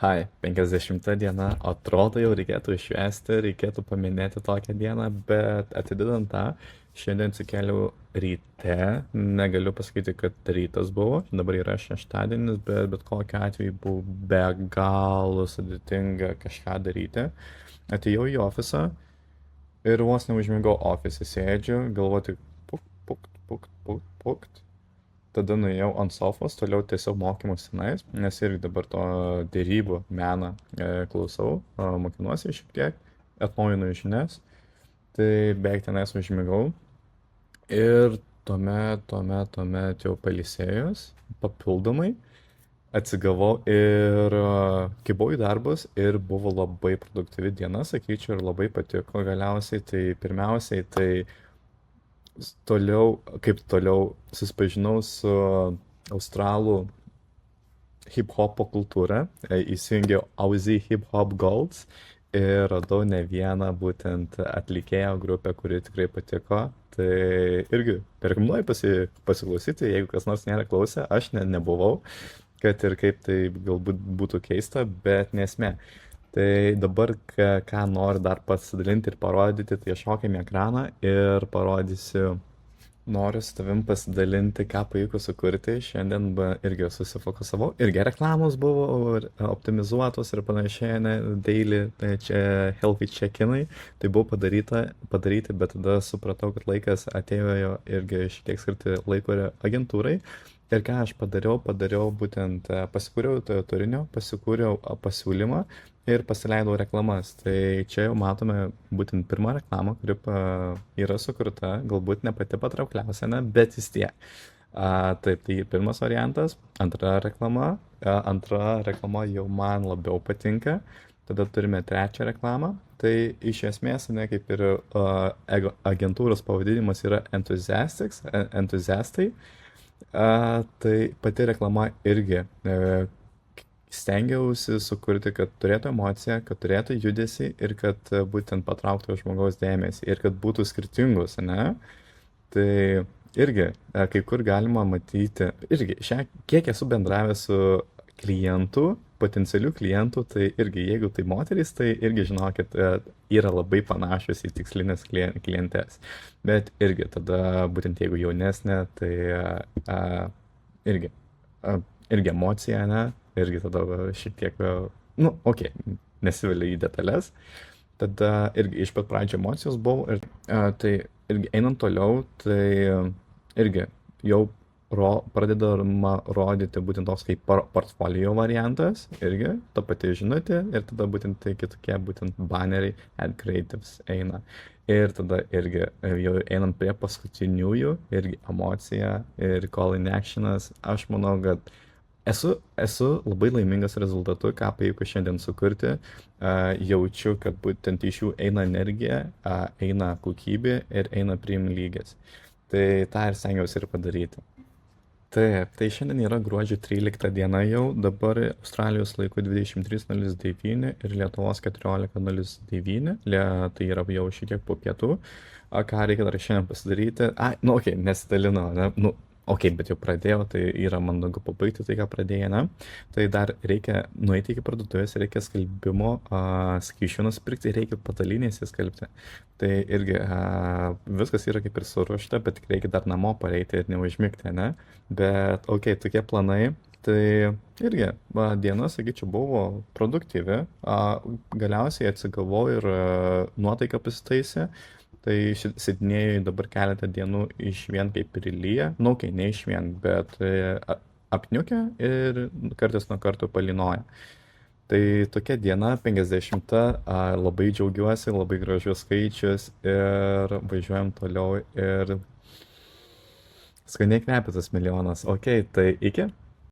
Hai, 50 diena, atrodo jau reikėtų išvesti, reikėtų paminėti tokią dieną, bet atidedant tą, šiandien atsikėliau ryte, negaliu pasakyti, kad rytas buvo, dabar yra šeštadienis, bet kokiu atveju buvo be galo sudėtinga kažką daryti. Atėjau į ofisą ir vos neužmigau ofise, sėdžiu, galvoju, pukt, pukt, pukt, pukt, pukt. Tada nuėjau ant sofos, toliau tiesiog mokymus tenais, nes irgi dabar to dėrybų meną klausau, mokinuosi šiek tiek, atnaujinu žinias, tai beveik tenais užmigau ir tuomet jau pailsėjus, papildomai atsigavau ir kibau į darbus ir buvo labai produktyvi diena, sakyčiau, ir labai patiko galiausiai, tai pirmiausiai tai toliau susipažinau su australų hip-hopo kultūra, įsijungiau Aussie Hip-Hop Golds ir radau ne vieną būtent atlikėjo grupę, kuri tikrai patiko. Tai irgi rekomenduoju pasiklausyti, jeigu kas nors nėra klausę, aš nebuvau, kad ir kaip tai galbūt būtų keista, bet nesmė. Tai dabar, ką noriu dar pasidalinti ir parodyti, tai šokiam į ekraną ir parodysiu, noriu su tavim pasidalinti, ką pavyko sukurti. Šiandien irgi susifokusavau. Irgi reklamos buvo optimizuotos ir panašiai, ne, daily, tai čia healthy check-inai. Tai buvo padaryti, bet tada supratau, kad laikas atėjo irgi šiek tiek skirti laiko agentūrai. Ir ką aš padariau būtent, pasikūriau turinio, pasikūriau pasiūlymą ir pasileidau reklamas. Tai čia jau matome būtent pirmą reklamą, kuri yra sukurta, galbūt ne pati patraukliausia, bet vis tiek. Taip, tai pirmas variantas, antra reklama jau man labiau patinka, tada turime trečią reklamą. Tai iš esmės, ne, kaip ir agentūros pavadinimas yra entuziastai. Tai pati reklama irgi stengiausi sukurti, kad turėtų emociją, kad turėtų judesį ir kad būtent patrauktų žmogaus dėmesį ir kad būtų skirtingus, ne? Tai irgi kai kur galima matyti, irgi kiek esu bendravęs su klientų, potencialių klientų, tai irgi jeigu tai moterys, tai irgi žinokit, yra labai panašios į tikslinės klientės. Bet irgi tada, būtent jeigu jaunesnė, tai irgi emocija, ne? Irgi tada šiek tiek, nesiveliu į detalės. Tada irgi iš pat pradžio emocijos buvo ir tai irgi einant toliau, tai irgi jau pradedama rodyti būtent toks kaip portfolio variantas, irgi ta pati žinutė ir tada būtent tai kitokie būtent banneriai, ad creatives eina. Ir tada irgi jau einant prie paskutiniųjų, irgi emocija ir call in actionas, aš manau, kad esu labai laimingas rezultatu, ką pavyko šiandien sukurti. Jaučiu, kad būtent iš jų eina energija, eina kokybė ir eina priim lygis. Tai tą ir stengiausi ir padaryti. Taip, tai šiandien yra gruodžio 13 diena jau, dabar Australijos laiku 23:09 ir Lietuvos 14:09, tai yra jau šiek tiek po pietų. Ką reikia dar šiandien pasidaryti? Nesidalino, ne? Bet jau pradėjau, tai yra mandagu pabaigti tai, ką pradėjai, ne? Tai dar reikia nueiti iki parduotuvės, reikia skelbimo, skysčių nusipirkti, reikia patalinėse skelbti. Tai irgi viskas yra kaip ir suruošta, bet reikia dar namo pareiti ir neužmigti, ne? Bet, tokie planai. Tai irgi diena, sakyčiau, buvo produktyvi. Galiausiai atsigavau ir nuotaika pasitaisė. Tai Sidnėjui dabar keletą dienų iš vien kaip ir lyja, ne iš vien, bet apniukia ir kartais nuo karto palynoja. Tai tokia diena, 50, labai džiaugiuosi, labai gražus skaičius ir važiuojam toliau ir skaniai kvepia tas milijonas. Tai iki.